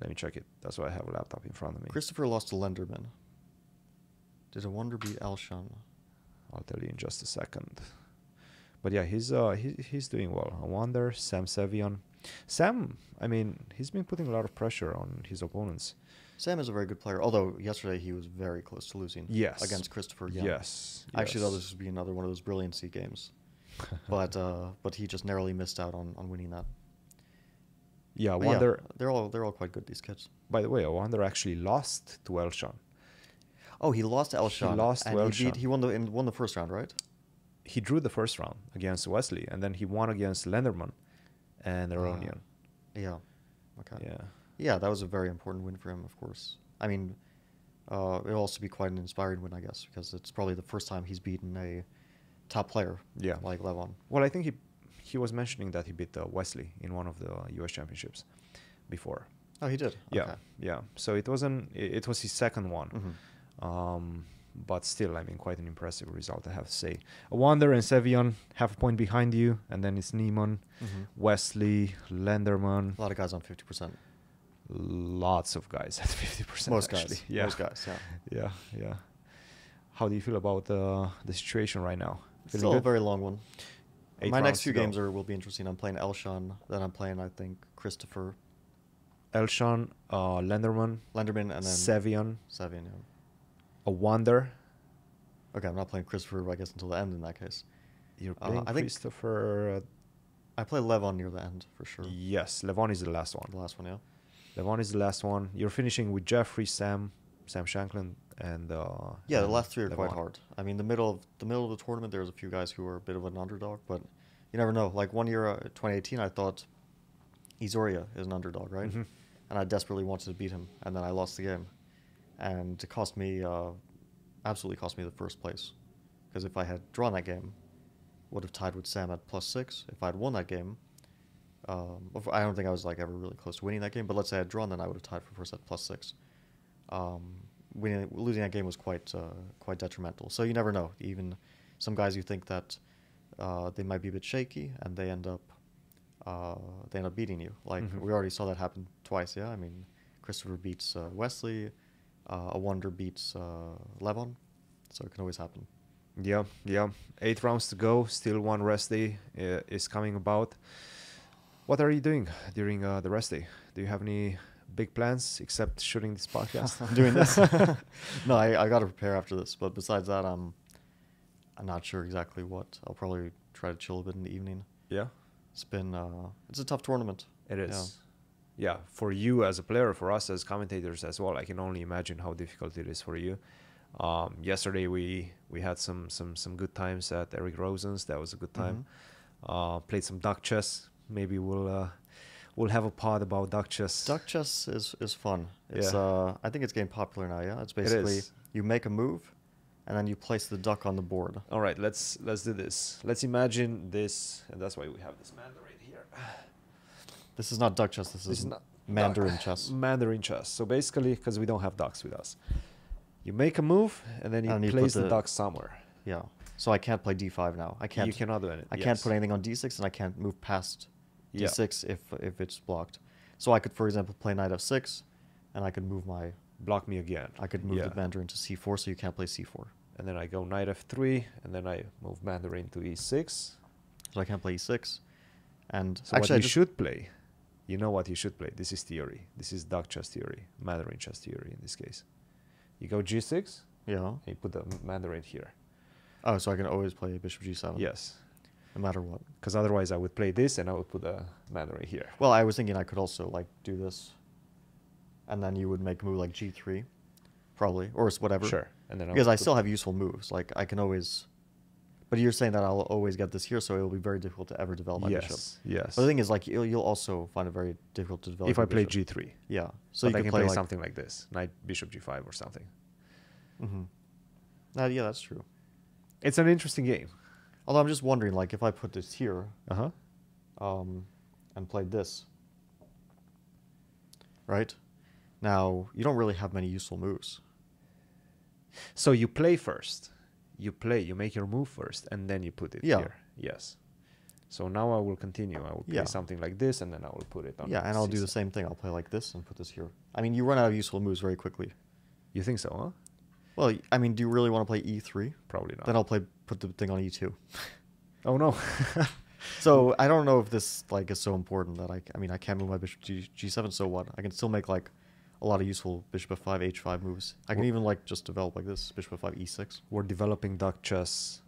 Let me check it. That's why I have a laptop in front of me. Christopher lost to Lenderman. Did Awonder beat Elshon? I'll tell you in just a second. But yeah, he's doing well. Awonder, Sam Sevian. Sam, I mean, he's been putting a lot of pressure on his opponents. Sam is a very good player, although yesterday he was very close to losing. Yes. Against Christopher again. Yes. I actually thought this would be another one of those brilliancy games. but he just narrowly missed out on winning that. Yeah, But Awonder. they're all quite good, these kids. By the way, Awonder actually lost to Elshon. Oh, he lost to Elshon. lost to and Elshon. He won the first round, right? He drew the first round against Wesley, and then he won against Lenderman and Aronian. Yeah. Okay. Yeah. Yeah, that was a very important win for him, of course. I mean, it'll also be quite an inspiring win, I guess, because it's probably the first time he's beaten a top player like Levon. Well, I think he was mentioning that he beat Wesley in one of the U.S. championships before. Oh, he did? Yeah, Okay. yeah. So it wasn't. It was his second one. Mhm. But still, I mean, quite an impressive result, I have to say. Awonder and Sevian, half a point behind you, and then it's Niemann, Wesley, Lenderman. A lot of guys on 50%. Lots of guys at 50%. Most actually. guys. Yeah. Most guys, yeah. Yeah, yeah. How do you feel about the situation right now? Feeling Still a good? very long one. 8 My rounds next few to go. games will be interesting. I'm playing Elshon, then I'm playing, I think, Christopher, Elshon, Lenderman, Lenderman, and then Sevian, Sevian. Yeah. Awonder. Okay, I'm not playing Christopher, I guess, until the end in that case. You're playing I think Christopher. I play Levon near the end, for sure. Yes, Levon is the last one. The last one, yeah. Levon is the last one. You're finishing with Jeffrey, Sam Shanklin, and Yeah, the and last 3 are quite Levon. hard. I mean, the middle of the tournament, there's a few guys who are a bit of an underdog, but you never know. Like 1 year, 2018, I thought Izoria is an underdog, right? Mhm. And I desperately wanted to beat him, and then I lost the game, and it cost me, absolutely cost me the first place, because if I had drawn that game, would have tied with Sam at +6. If I'd won that game, I don't think I was like ever really close to winning that game, but let's say I had drawn, then I would have tied for first at +6. Losing that game was quite detrimental. So you never know. Even some guys you think that they might be a bit shaky, and they end up beating you. Like we already saw that happen twice. Yeah, I mean, Christopher beats Wesley, Awonder beats Levon, so it can always happen. Yeah, yeah. 8 rounds to go. Still one rest day is coming about. What are you doing during the rest day? Do you have any big plans except shooting this podcast? I'm doing this. No, I got to prepare after this. But besides that, I'm not sure exactly what. I'll probably try to chill a bit in the evening. Yeah, It's a tough tournament. it is. Yeah, for you as a player, for us as commentators as well. I can only imagine how difficult it is for you. Yesterday we had some good times at Eric Rosen's. That was a good time. Played some duck chess. Maybe we'll have a pod about duck chess. Duck chess is fun. It's I think it's getting popular now. Yeah, it's It basically is. you make a move, and then you place the duck on the board. All right, let's do this. Let's imagine this, and that's why we have this Mandarin here. This is not duck chess. This is not Mandarin chess. Mandarin chess. So basically, because we don't have ducks with us, you make a move, and then you And you place put the the- duck somewhere. Yeah. So I can't play d5 now. I can't. You cannot do anything. I can't put anything on d6, and I can't move past Yeah. d6 if it's blocked. So I could, for example, play knight f6, and I could move Block me again. I could move Yeah. the Mandarin to c4, so you can't play c4. And then I go knight f3, and then I move Mandarin to e6. So I can't play e6. And So actually, what you should play, you know what you should play. This is theory. This is duck chess theory, Mandarin chess theory in this case. You go g6, Yeah. And you put the Mandarin here. Oh, so I can always play bishop g7. Yes. No matter what. Because otherwise I would play this and I would put the Mandarin here. Well, I was thinking I could also like do this, and then you would make a move like g3, probably, or whatever. Sure. And then because I still have useful moves. Like I can always. But you're saying that I'll always get this here, so it will be very difficult to ever develop my bishop. Yes. But the thing is, like you'll also find it very difficult to develop. If I play bishop. g3. Yeah. So but you I can play play like, something like this, knight bishop g5 or something. Mm-hmm. Yeah, that's true. It's an interesting game. Although I'm just wondering, like, if I put this here, Uh-huh. And played this, right? Now you don't really have many useful moves. So you play first. You make your move first, and then you put it here. Yes. So now I will continue. I will play something like this, and then I will put it on. Yeah, and I'll do the same thing. I'll play like this and put this here. I mean, you run out of useful moves very quickly. You think so, huh? Well, I mean, do you really want to play e3? Probably not. Then I'll put the thing on e2. Oh no. So I don't know if this like is so important that I mean I can't move my bishop g7. So what? I can still make like a lot of useful bishop f5, h5 moves. I can even like just develop like this bishop f5, e6. We're developing duck chess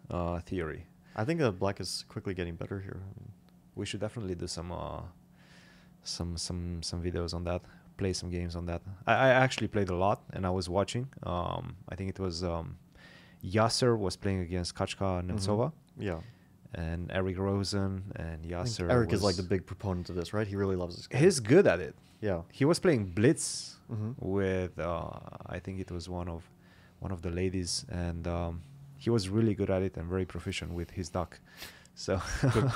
theory. I think that black is quickly getting better here. I mean, we should definitely do some videos on that. Play some games on that. I actually played a lot, and I was watching. I think it was Yasser was playing against Kachka Nemtsova. Yeah. And Eric Rosen and Yasser. Eric is like the big proponent of this, right? He really loves this game. He's good at it. Yeah. He was playing Blitz with I think it was one of the ladies, and he was really good at it and very proficient with his duck. So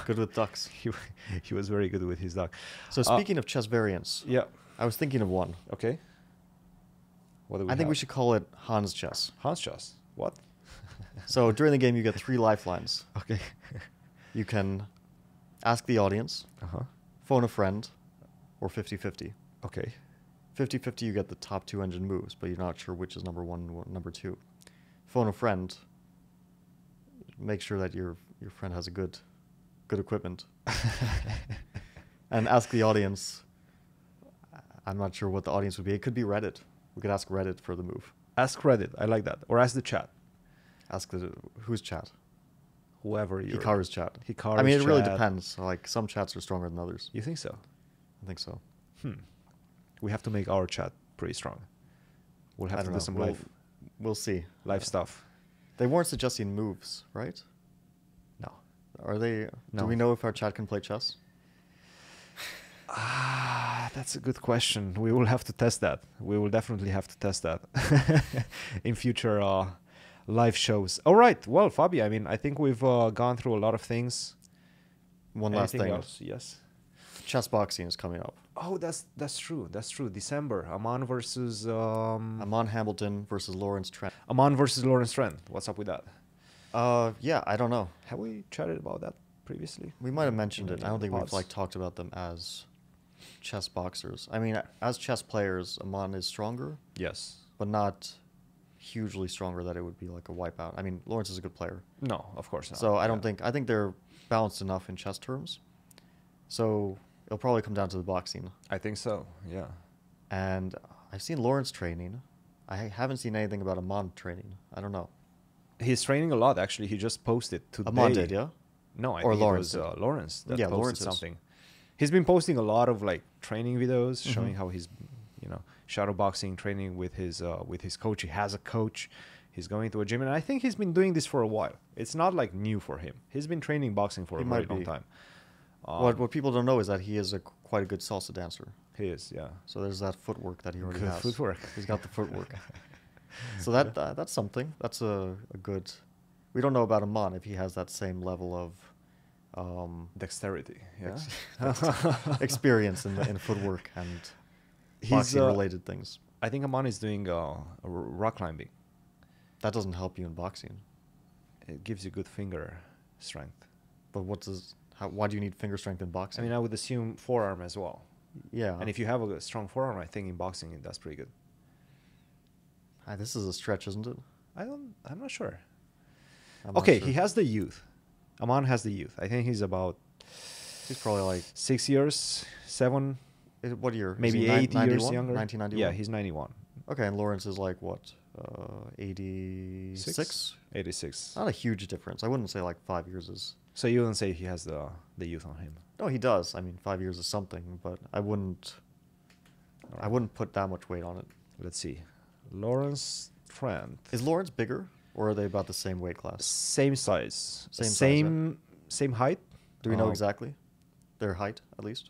good with ducks. He was very good with his duck. So speaking of chess variants, I was thinking of one. Okay. What do we I think we should call it Hans chess. Hans chess. What? So during the game, you get 3 lifelines. Okay. You can ask the audience, phone a friend, or 50-50. Okay. 50-50, you get the top 2 engine moves, but you're not sure which is number 1 or number 2. Phone a friend. Make sure that your friend has a good equipment. And ask the audience. I'm not sure what the audience would be. It could be Reddit. We could ask Reddit for the move. Ask Reddit. I like that. Or ask the chat. Ask whose chat? Whoever you. Hikaru's chat. Hikaru's I mean, it really chat. depends. Like some chats are stronger than others. You think so? I think so. We have to make our chat pretty strong. We'll have to do some live. We'll see. Live stuff. They weren't suggesting moves, right? No. Are they? No. Do we know if our chat can play chess? That's a good question. We will have to test that. We will definitely have to test that in future live shows. All right. Well, Fabi, I mean, I think we've gone through a lot of things. One last thing. Else? Yes. Chess boxing is coming up. Oh, that's true. That's true. December. Aman versus Aman Hamilton versus Lawrence Trent. Aman versus Lawrence Trent. What's up with that? Yeah, I don't know. Have we chatted about that previously? We might have mentioned it. I don't think pods. we've like talked about them as chess boxers. I mean, as chess players, Aman is stronger. Yes. But not hugely stronger that it would be like a wipeout. I mean, Lawrence is a good player. No, of course not. So I don't think, I think they're balanced enough in chess terms. So it'll probably come down to the boxing. I think so, yeah. And I've seen Lawrence training. I haven't seen anything about Aman training. I don't know. He's training a lot, actually. He just posted today. Aman did, yeah? No, I or think Lawrence it was Lawrence that posted Lawrence something. He's been posting a lot of like training videos showing how he's, shadow boxing training with his coach. He has a coach. He's going to a gym, and I think he's been doing this for a while. It's not like new for him. He's been training boxing for a very long time. What people don't know is that he is quite a good salsa dancer. He is, yeah. So there's that footwork that he already Good has. footwork. He's got the footwork. So that's something. That's a good. We don't know about Aman if he has that same level of dexterity, yeah, experience in footwork and boxing related things. I think Aman is doing rock climbing. That doesn't help you in boxing. It gives you good finger strength. But why do you need finger strength in boxing? I mean, I would assume forearm as well. Yeah. And if you have a strong forearm, I think in boxing that's pretty good. This is a stretch, isn't it? I'm not sure. Okay, he has the youth. Aman has the youth. I think he's probably like 6 years, 7. What year? Maybe 8 years younger. 1991? Yeah, he's 91. Okay, and Lawrence is like what? 86. 86. Not a huge difference. I wouldn't say like 5 years is. So you wouldn't say he has the youth on him? No, he does. I mean, 5 years is something, but I wouldn't. Right. I wouldn't put that much weight on it. Let's see. Lawrence Trent. Is Lawrence bigger, or are they about the same weight class? Same size. Same height. Do we know exactly their height, at least?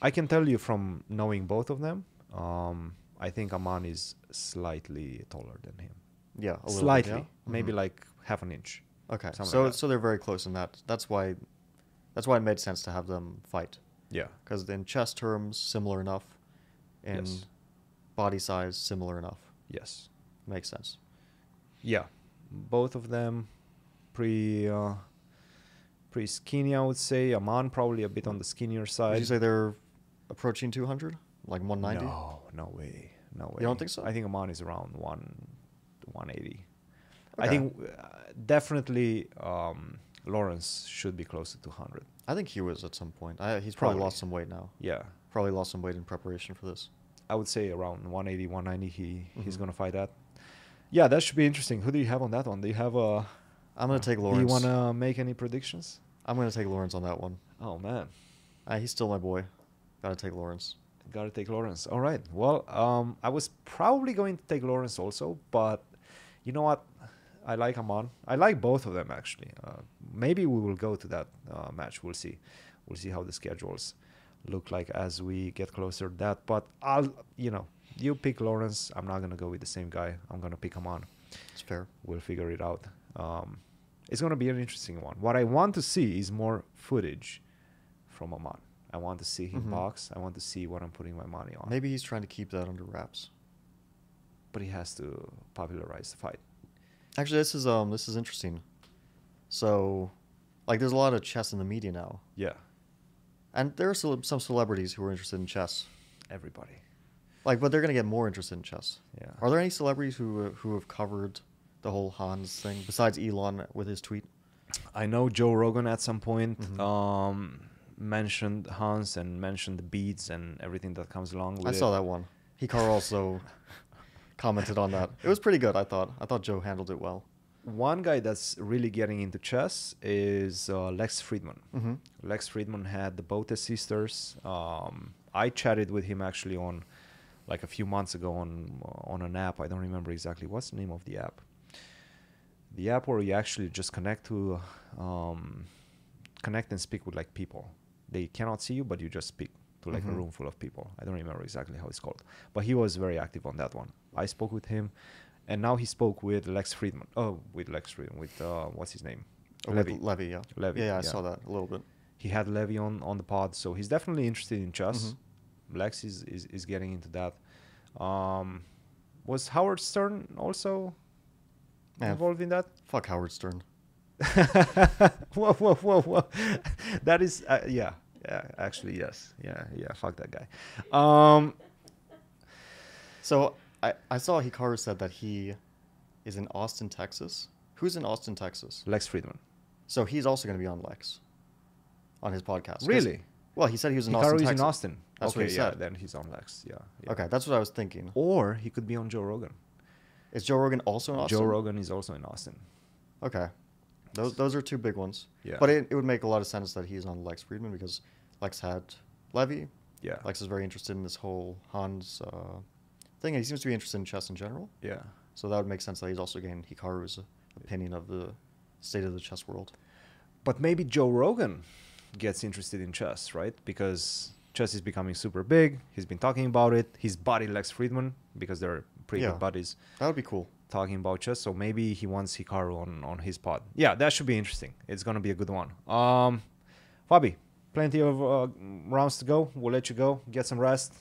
I can tell you from knowing both of them. I think Aman is slightly taller than him. Yeah, a little slightly, bit, yeah? maybe like half an inch. Okay, like so they're very close in that. That's why it made sense to have them fight. Yeah, because in chest terms, similar enough. In body size, similar enough. Yes, makes sense. Yeah, both of them pretty skinny, I would say. Aman probably a bit on the skinnier side. Would you say they're approaching 200, like 190? No way. You don't think so? I think Aman is around 180. Okay. I think definitely Lawrence should be close to 200. I think he was at some point. He's probably lost some weight now. Yeah. Probably lost some weight in preparation for this. I would say around 180, 190 he's going to fight at. Yeah, that should be interesting. Who do you have on that one? Do you have a... I'm going to take Lawrence. Do you want to make any predictions? I'm going to take Lawrence on that one. Oh, man. He's still my boy. Got to take Lawrence. Got to take Lawrence. All right. Well, I was probably going to take Lawrence also, but you know what? I like Aman. I like both of them, actually. Maybe we will go to that match. We'll see. We'll see how the schedules look like as we get closer to that. But you pick Lawrence. I'm not going to go with the same guy. I'm going to pick Aman. It's fair. We'll figure it out. It's going to be an interesting one. What I want to see is more footage from Aman. I want to see him box. I want to see what I'm putting my money on. Maybe he's trying to keep that under wraps. But he has to popularize the fight. Actually, this is interesting. So, like, there's a lot of chess in the media now. Yeah. And there are some celebrities who are interested in chess. Everybody. Like, but they're going to get more interested in chess. Yeah. Are there any celebrities who have covered the whole Hans thing, besides Elon with his tweet? I know Joe Rogan at some point mentioned Hans and mentioned the beats and everything that comes along with it. I saw that one. Hikaru also commented on that. It was pretty good, I thought. I thought Joe handled it well. One guy that's really getting into chess is Lex Friedman. Lex Friedman had the Botes sisters. I chatted with him actually on like a few months ago on an app. I don't remember exactly what's the name of the app. The app where you actually just connect and speak with like people. They cannot see you, but you just speak to like a room full of people. I don't remember exactly how it's called, but he was very active on that one. I spoke with him, and now he spoke with Lex Friedman. Oh, with Lex Friedman, with what's his name? Levy, yeah. Levy. Yeah, I saw that a little bit. He had Levy on the pod, so he's definitely interested in chess. Lex is getting into that. Was Howard Stern also involved in that? Fuck Howard Stern. Whoa. That is, yeah, actually, yes. Yeah, fuck that guy. So I saw Hikaru said that he is in Austin, Texas. Who's in Austin, Texas? Lex Friedman. So he's also going to be on Lex, on his podcast. Really? Well, he said he was in Hikaru Austin, is Texas. in Austin. That's what he said. Then he's on Lex. Yeah. Okay, that's what I was thinking. Or he could be on Joe Rogan. Is Joe Rogan also in Austin? Joe Rogan is also in Austin. Okay. Those are two big ones. Yeah. But it would make a lot of sense that he's on Lex Friedman because Lex had Levy. Yeah. Lex is very interested in this whole Hans thing. He seems to be interested in chess in general. Yeah. So that would make sense that he's also getting Hikaru's opinion of the state of the chess world. But maybe Joe Rogan gets interested in chess, right? Because chess is becoming super big. He's been talking about it. His buddy Lex Friedman, because they're pretty good buddies. That would be cool. Talking about chess, so maybe he wants Hikaru on his pod. Yeah, that should be interesting. It's gonna be a good one. Fabi, plenty of rounds to go. We'll let you go. Get some rest.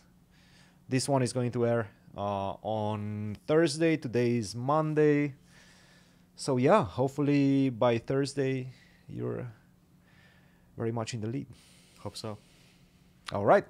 This one is going to air on Thursday. Today is Monday. So yeah, hopefully by Thursday you're very much in the lead. Hope so. All right.